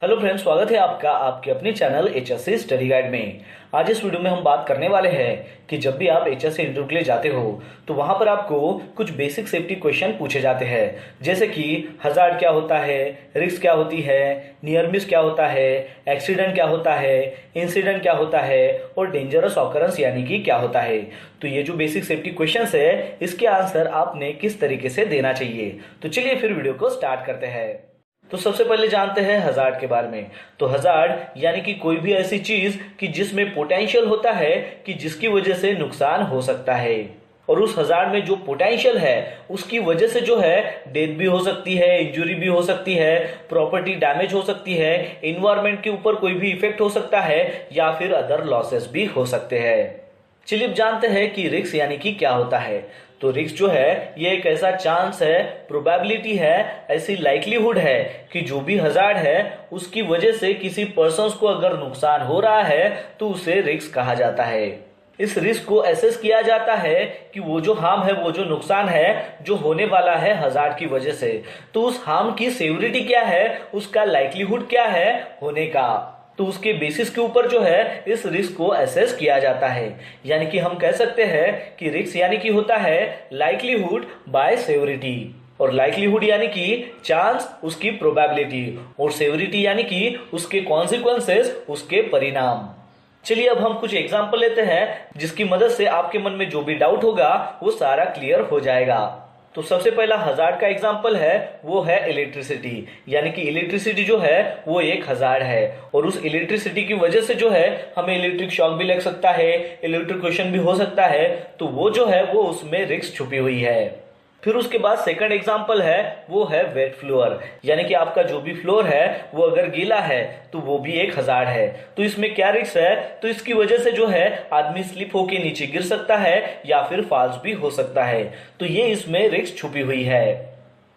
Hello friends, स्वागत है आपका आपके अपने चैनल एचएससी स्टडी गाइड में। आज इस वीडियो में हम बात करने वाले हैं कि जब भी आप एचएससी इंटरव्यू के लिए जाते हो तो वहां पर आपको कुछ बेसिक सेफ्टी क्वेश्चन पूछे जाते हैं, जैसे कि हजार्ड क्या होता है, रिस्क क्या होती है, नियर मिस क्या होता है, एक्सीडेंट क्या होता है, इंसिडेंट क्या होता है और डेंजरस ऑकरेंस यानी कि क्या होता है। तो ये जो बेसिक सेफ्टी क्वेश्चन है इसके आंसर आपने किस तरीके से देना चाहिए। तो चलिए फिर वीडियो को स्टार्ट करते हैं। तो सबसे पहले जानते हैं हजार्ड के बारे में। तो हजार्ड यानी कि कोई भी ऐसी चीज कि जिसमें पोटेंशियल होता है कि जिसकी वजह से नुकसान हो सकता है, और उस हजार्ड में जो पोटेंशियल है उसकी वजह से जो है डेथ भी हो सकती है, इंजुरी भी हो सकती है, प्रॉपर्टी डैमेज हो सकती है, इन्वायरमेंट के ऊपर कोई भी इफेक्ट हो सकता है या फिर अदर लॉसेस भी हो सकते हैं। चलिए अब जानते हैं कि रिस्क यानी कि क्या होता है। तो रिस्क जो है ये एक ऐसा चांस है, प्रोबेबिलिटी है, ऐसी लाइक्लीहुड है कि जो भी हजार्ड है उसकी वजह से किसी पर्सन को अगर नुकसान हो रहा है तो उसे रिस्क कहा जाता है। इस रिस्क को एसेस किया जाता है कि वो जो हार्म है, वो जो नुकसान है जो होने वाला है हजार्ड की वजह से, तो उस हार्म की सेवरिटी क्या है, उसका लाइक्लीहुड क्या है होने का, तो उसके बेसिस के ऊपर जो है इस रिस्क को एसेस किया जाता है। यानी कि हम कह सकते हैं कि रिस्क यानी कि होता है लाइक्लीहुड बाय सेवरिटी, और लाइक्लीहुड यानी कि चांस, उसकी प्रोबेबिलिटी, और सेवरिटी यानी कि उसके कॉन्सिक्वेंसेस, उसके परिणाम। चलिए अब हम कुछ एग्जांपल लेते हैं जिसकी मदद से आपके मन में जो भी डाउट होगा वो सारा क्लियर हो जाएगा। तो सबसे पहला हजार्ड का एग्जाम्पल है वो है इलेक्ट्रिसिटी, यानी कि इलेक्ट्रिसिटी जो है वो एक हजार्ड है, और उस इलेक्ट्रिसिटी की वजह से जो है हमें इलेक्ट्रिक शॉक भी लग सकता है, इलेक्ट्रिक्यूशन भी हो सकता है, तो वो जो है वो उसमें रिस्क छुपी हुई है। फिर उसके बाद सेकंड एग्जांपल है वो है वेट फ्लोर, यानी कि आपका जो भी फ्लोर है वो अगर गीला है तो वो भी एक हजार्ड है। तो इसमें क्या रिस्क है, तो इसकी वजह से जो है आदमी स्लिप होके नीचे गिर सकता है या फिर फॉल्स भी हो सकता है, तो ये इसमें रिस्क छुपी हुई है।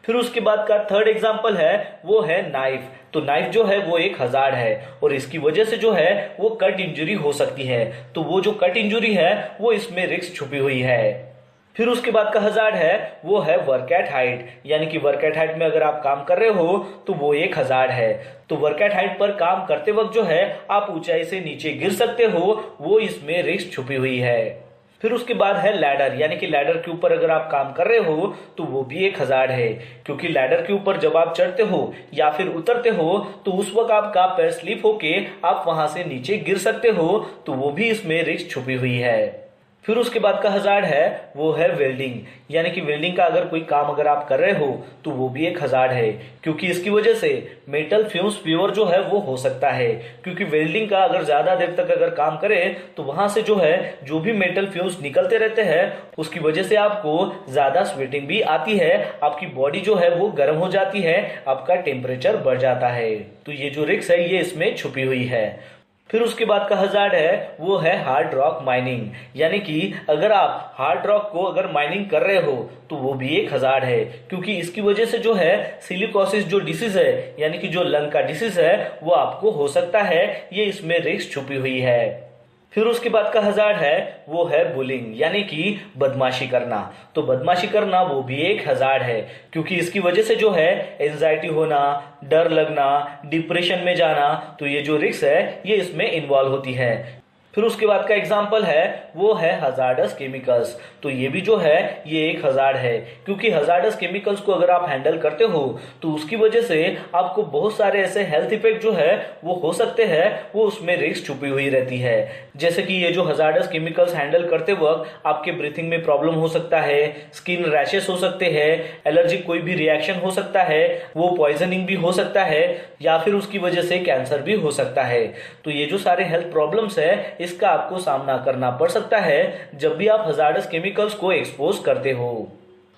फिर उसके बाद का थर्ड एग्जांपल है वो है नाइफ। तो नाइफ जो है वो एक हजार्ड है और इसकी वजह से जो है वो कट इंजरी हो सकती है, तो वो जो कट इंजरी है वो इसमें रिस्क छुपी हुई है। फिर उसके बाद का हजार्ड है वो है वर्क एट हाइट, यानी कि वर्क एट हाइट में अगर आप काम कर रहे हो तो वो एक हजार्ड है। तो वर्क एट हाइट पर काम करते वक्त जो है आप ऊंचाई से नीचे गिर सकते हो, वो इसमें रिस्क छुपी हुई है। फिर उसके बाद है लैडर, यानी कि लैडर के ऊपर अगर आप काम कर रहे हो तो वो भी एक हजार्ड है, क्योंकि लैडर के ऊपर जब आप चढ़ते हो या फिर उतरते हो तो उस वक्त आपका पैर स्लिप होके आप वहां से नीचे गिर सकते हो, तो वो भी इसमें रिस्क छुपी हुई है। फिर उसके बाद का हजार्ड है वो है वेल्डिंग, यानी कि वेल्डिंग का अगर कोई काम अगर आप कर रहे हो तो वो भी एक हजार्ड है, क्योंकि इसकी वजह से मेटल फ्यूम्स फ्यूअर जो है वो हो सकता है, क्योंकि वेल्डिंग का अगर ज्यादा देर तक अगर काम करे तो वहां से जो है जो भी मेटल फ्यूम्स निकलते रहते हैं उसकी वजह से आपको ज्यादा स्वेटिंग भी आती है, आपकी बॉडी जो है वो गर्म हो जाती है, आपका टेम्परेचर बढ़ जाता है। तो ये जो रिस्क है ये इसमें छुपी हुई है। फिर उसके बाद का हजार्ड है वो है हार्ड रॉक माइनिंग, यानी कि अगर आप हार्ड रॉक को अगर माइनिंग कर रहे हो तो वो भी एक हजार्ड है, क्योंकि इसकी वजह से जो है सिलिकोसिस जो डिसीज है, यानी कि जो लंग का डिसीज है वो आपको हो सकता है, ये इसमें रिस्क छुपी हुई है। फिर उसके बाद का हजार्ड है वो है बुलिंग, यानी कि बदमाशी करना। तो बदमाशी करना वो भी एक हजार्ड है, क्योंकि इसकी वजह से जो है एंजाइटी होना, डर लगना, डिप्रेशन में जाना, तो ये जो रिस्क है ये इसमें इन्वॉल्व होती है। फिर उसके बाद का एग्जाम्पल है वो है हजार्डस केमिकल्स। तो ये भी जो है ये एक हजार्ड है, क्योंकि हजार्डस केमिकल्स को अगर आप हैंडल करते हो तो उसकी वजह से आपको बहुत सारे ऐसे हेल्थ इफेक्ट जो है वो हो सकते हैं, वो उसमें रिस्क छुपी हुई रहती है। जैसे कि ये जो हजार्डस केमिकल्स हैंडल करते वक्त आपके ब्रीथिंग में प्रॉब्लम हो सकता है, स्किन रैशेस हो सकते हैं, एलर्जिक कोई भी रिएक्शन हो सकता है, वो पॉइजनिंग भी हो सकता है, या फिर उसकी वजह से कैंसर भी हो सकता है। तो ये जो सारे हेल्थ प्रॉब्लम्स है इसका आपको सामना करना पड़ सकता है जब भी आप हजार्डस केमिकल्स को एक्सपोज करते हो।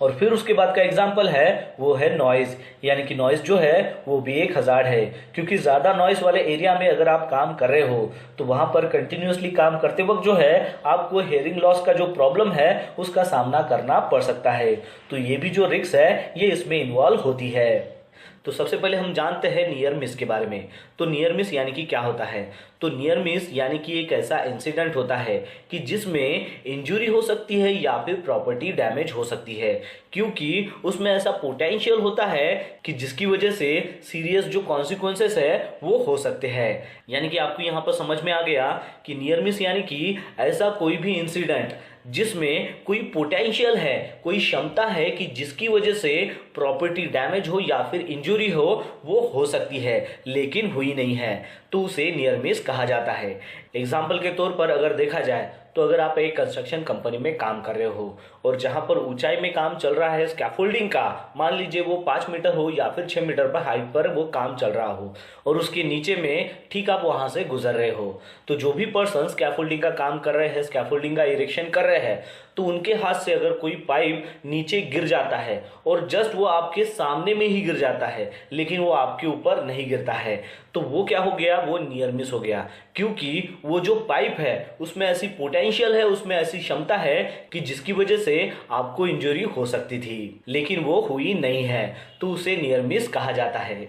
और फिर उसके बाद का एग्जाम्पल है वो है नॉइज, यानी कि नॉइज जो है वो भी एक हजार्ड है, क्योंकि ज्यादा नॉइज वाले एरिया में अगर आप काम कर रहे हो तो वहां पर कंटिन्यूअसली काम करते वक्त जो है आपको हेयरिंग लॉस का जो प्रॉब्लम है उसका सामना करना पड़ सकता है। तो ये भी जो रिस्क है ये इसमें इन्वॉल्व होती है। तो सबसे पहले हम जानते हैं नियर मिस के बारे में। तो नियर मिस यानी कि क्या होता है, तो नियर मिस यानी कि एक ऐसा इंसिडेंट होता है कि जिसमें इंजरी हो सकती है या फिर प्रॉपर्टी डैमेज हो सकती है, क्योंकि उसमें ऐसा पोटेंशियल होता है कि जिसकी वजह से सीरियस जो कॉन्सिक्वेंसेस है वो हो सकते हैं। यानी कि आपको यहाँ पर समझ में आ गया कि नियर मिस यानी कि ऐसा कोई भी इंसिडेंट जिसमें कोई पोटेंशियल है, कोई क्षमता है कि जिसकी वजह से प्रॉपर्टी डैमेज हो या फिर इंजरी वो हो सकती है लेकिन हुई नहीं है, तो उसे नियर मिस कहा जाता है। एग्जाम्पल के तौर पर अगर देखा जाए तो अगर आप एक कंस्ट्रक्शन कंपनी में काम कर रहे हो और जहां पर ऊंचाई में काम चल रहा है स्कैफोल्डिंग का, मान लीजिए वो 5 मीटर हो या फिर 6 मीटर पर हाइट पर वो काम चल रहा हो और उसके नीचे में ठीक आप वहां से गुजर रहे हो, तो जो भी पर्सन स्कैफोल्डिंग का काम कर रहे हैं, स्कैफोल्डिंग का इरेक्शन कर रहे हैं, तो उनके हाथ से अगर कोई पाइप नीचे गिर जाता है और जस्ट वो आपके सामने में ही गिर जाता है लेकिन वो आपके ऊपर नहीं गिरता है, तो वो क्या हो गया, वो नियर मिस हो गया। क्योंकि वो जो पाइप है उसमें ऐसी पोटेंशियल है, उसमें ऐसी क्षमता है कि जिसकी वजह से आपको इंजरी हो सकती थी लेकिन वो हुई नहीं है, तो उसे नियर मिस कहा जाता है।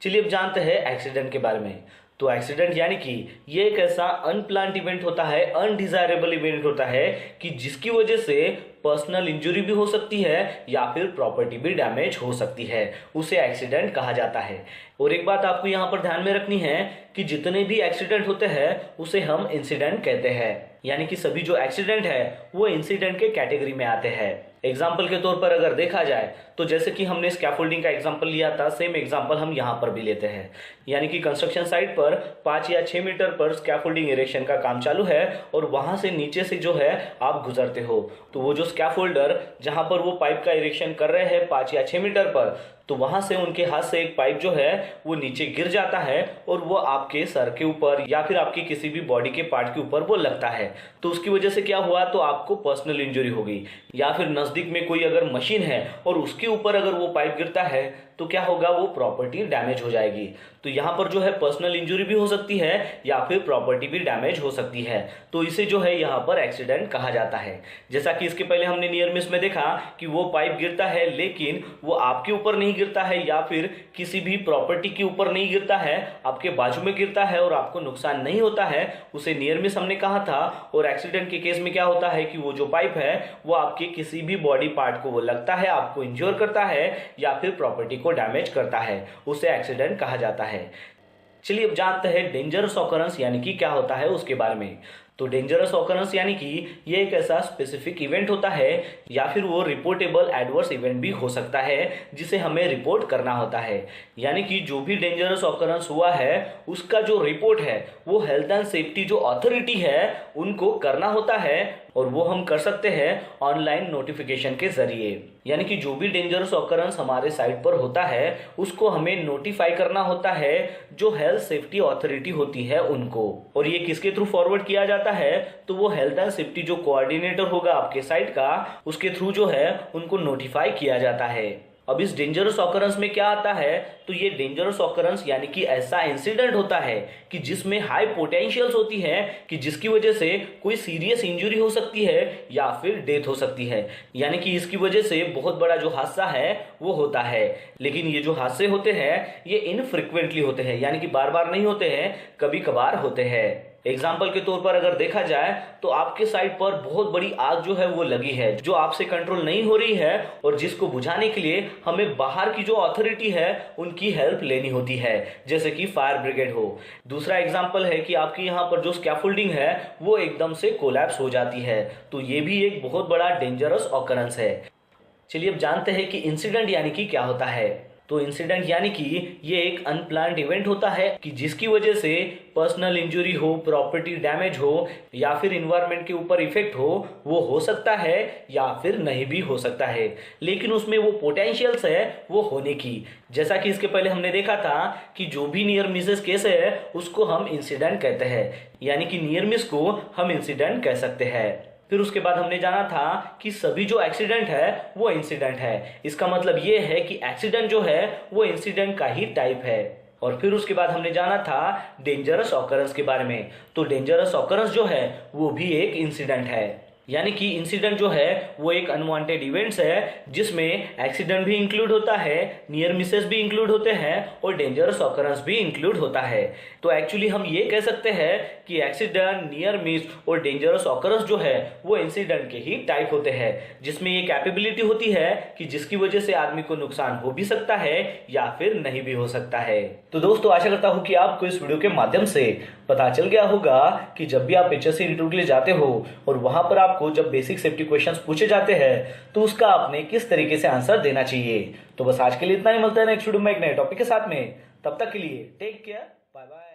चलिए अब जानते हैं एक्सीडेंट के बारे में। तो एक्सीडेंट यानी कि ये एक ऐसा अनप्लान्ड इवेंट होता है, अनडिजायरेबल इवेंट होता है कि जिसकी वजह से पर्सनल इंजरी भी हो सकती है या फिर प्रॉपर्टी भी डैमेज हो सकती है, उसे एक्सीडेंट कहा जाता है। और एक बात आपको यहाँ पर ध्यान में रखनी है कि जितने भी एक्सीडेंट होते हैं उसे हम इंसिडेंट कहते हैं, यानी कि सभी जो एक्सीडेंट है वो इंसिडेंट के कैटेगरी में आते हैं। एग्जाम्पल के तौर पर अगर देखा जाए तो जैसे कि हमने स्कैफोल्डिंग का एग्जाम्पल लिया था, सेम एग्जाम्पल हम यहाँ पर भी लेते हैं। यानी कि कंस्ट्रक्शन साइट पर 5 या 6 मीटर पर स्कैफोल्डिंग इरेक्शन का काम चालू है और वहां से नीचे से जो है आप गुजरते हो, तो वो जो स्कैफोल्डर जहां पर वो पाइप का इरेक्शन कर रहे हैं 5 या 6 मीटर पर, तो वहां से उनके हाथ से एक पाइप जो है वो नीचे गिर जाता है और वो आपके सर के ऊपर या फिर आपकी किसी भी बॉडी के पार्ट के ऊपर वो लगता है, तो उसकी वजह से क्या हुआ, तो आपको पर्सनल इंजरी हो गई। या फिर नजदीक में कोई अगर मशीन है और उसके ऊपर अगर वो पाइप गिरता है तो क्या होगा, वो प्रॉपर्टी डैमेज हो जाएगी। तो यहाँ पर जो है पर्सनल इंजरी भी हो सकती है या फिर प्रॉपर्टी भी डैमेज हो सकती है, तो इसे जो है यहाँ पर एक्सीडेंट कहा जाता है। जैसा कि इसके पहले हमने नियर मिस में देखा कि वो पाइप गिरता है लेकिन वो आपके ऊपर नहीं गिरता है या फिर किसी भी प्रॉपर्टी के ऊपर नहीं गिरता है, आपके बाजू में गिरता है और आपको नुकसान नहीं होता है, उसे नियर मिस हमने कहा था। और एक्सीडेंट के केस में क्या होता है कि वो जो पाइप है वो आपके किसी भी बॉडी पार्ट को वो लगता है, आपको इंज्योर करता है या फिर प्रॉपर्टी को डैमेज करता है, उसे एक्सीडेंट कहा जाता है। चलिए अब जानते हैं डेंजरस ऑकरेंस यानी कि क्या होता है उसके बारे में। तो डेंजरस ऑकरेंस यानी कि ये एक ऐसा स्पेसिफिक इवेंट होता है या फिर वो रिपोर्टेबल एडवर्स इवेंट भी हो सकता है जिसे हमें रिपोर्ट करना होता है। यानी कि जो भी डेंजरस ऑकरेंस हुआ है उसका जो रिपोर्ट है वो हेल्थ एंड सेफ्टी जो अथॉरिटी है उनको करना होता है और वो हम कर सकते हैं ऑनलाइन नोटिफिकेशन के जरिए। यानी कि जो भी डेंजरस ऑकरेंस हमारे साइट पर होता है उसको हमें नोटिफाई करना होता है जो हेल्थ सेफ्टी अथॉरिटी होती है उनको, और ये किसके थ्रू फॉरवर्ड किया जाता है, तो वो हेल्थ एंड सेफ्टी जो कोऑर्डिनेटर होगा आपके साइट का, उसके थ्रू जो है उनको नोटिफाई किया जाता है। अब इस डेंजरस ऑकरेंस में क्या आता है, तो ये डेंजरस ऑकरेंस यानी कि ऐसा इंसिडेंट होता है कि जिसमें हाई पोटेंशियल्स होती है कि जिसकी वजह से कोई सीरियस इंजरी हो सकती है या फिर डेथ हो सकती है। यानी कि इसकी वजह से बहुत बड़ा जो हादसा है वो होता है, लेकिन ये जो हादसे होते हैं ये इनफ्रीक्वेंटली होते हैं, यानी कि बार बार नहीं होते हैं, कभी कभार होते हैं। एग्जाम्पल के तौर पर अगर देखा जाए तो आपके साइट पर बहुत बड़ी आग जो है वो लगी है जो आपसे कंट्रोल नहीं हो रही है और जिसको बुझाने के लिए हमें बाहर की जो अथॉरिटी है उनकी हेल्प लेनी होती है, जैसे कि फायर ब्रिगेड हो। दूसरा एग्जाम्पल है कि आपकी यहाँ पर जो स्कैफोल्डिंग है वो एकदम से कोलैप्स हो जाती है, तो ये भी एक बहुत बड़ा डेंजरस ऑकरेंस है। चलिए अब जानते हैं कि इंसिडेंट यानी कि क्या होता है। तो इंसिडेंट यानी कि ये एक अनप्लान्ड इवेंट होता है कि जिसकी वजह से पर्सनल इंजरी हो, प्रॉपर्टी डैमेज हो या फिर इन्वायरमेंट के ऊपर इफेक्ट वो हो सकता है या फिर नहीं भी हो सकता है, लेकिन उसमें वो पोटेंशियल्स है वो होने की। जैसा कि इसके पहले हमने देखा था कि जो भी नियर मिसेस केस है उसको हम इंसिडेंट कहते हैं, यानी कि नियर मिस को हम इंसिडेंट कह सकते हैं। फिर उसके बाद हमने जाना था कि सभी जो एक्सीडेंट है वो इंसिडेंट है। इसका मतलब ये है कि एक्सीडेंट जो है वो इंसिडेंट का ही टाइप है। और फिर उसके बाद हमने जाना था डेंजरस ऑकरेंस के बारे में। तो डेंजरस ऑकरेंस जो है वो भी एक इंसिडेंट है। यानी कि इंसिडेंट जो है वो एक अनवांटेड इवेंट्स है जिसमें एक्सीडेंट भी इंक्लूड होता है, नियर मिसेस भी इंक्लूड होते हैं और डेंजरस ऑकरेंस भी इंक्लूड होता है। तो एक्चुअली हम ये कह सकते हैं कि एक्सीडेंट, नियर मिस और डेंजरस ऑकरेंस जो है वो इंसिडेंट के ही टाइप होते हैं, जिसमें ये कैपेबिलिटी होती है कि जिसकी वजह से आदमी को नुकसान हो भी सकता है या फिर नहीं भी हो सकता है। तो दोस्तों आशा करता हूँ कि आपको इस वीडियो के माध्यम से पता चल गया होगा कि जब भी आप एचएससी इंटरव्यू के लिए जाते हो और वहां पर आपको जब बेसिक सेफ्टी क्वेश्चंस पूछे जाते हैं तो उसका आपने किस तरीके से आंसर देना चाहिए। तो बस आज के लिए इतना ही, मिलता है नेक्स्ट वीडियो में एक नए टॉपिक के साथ में। तब तक के लिए टेक केयर, बाय बाय।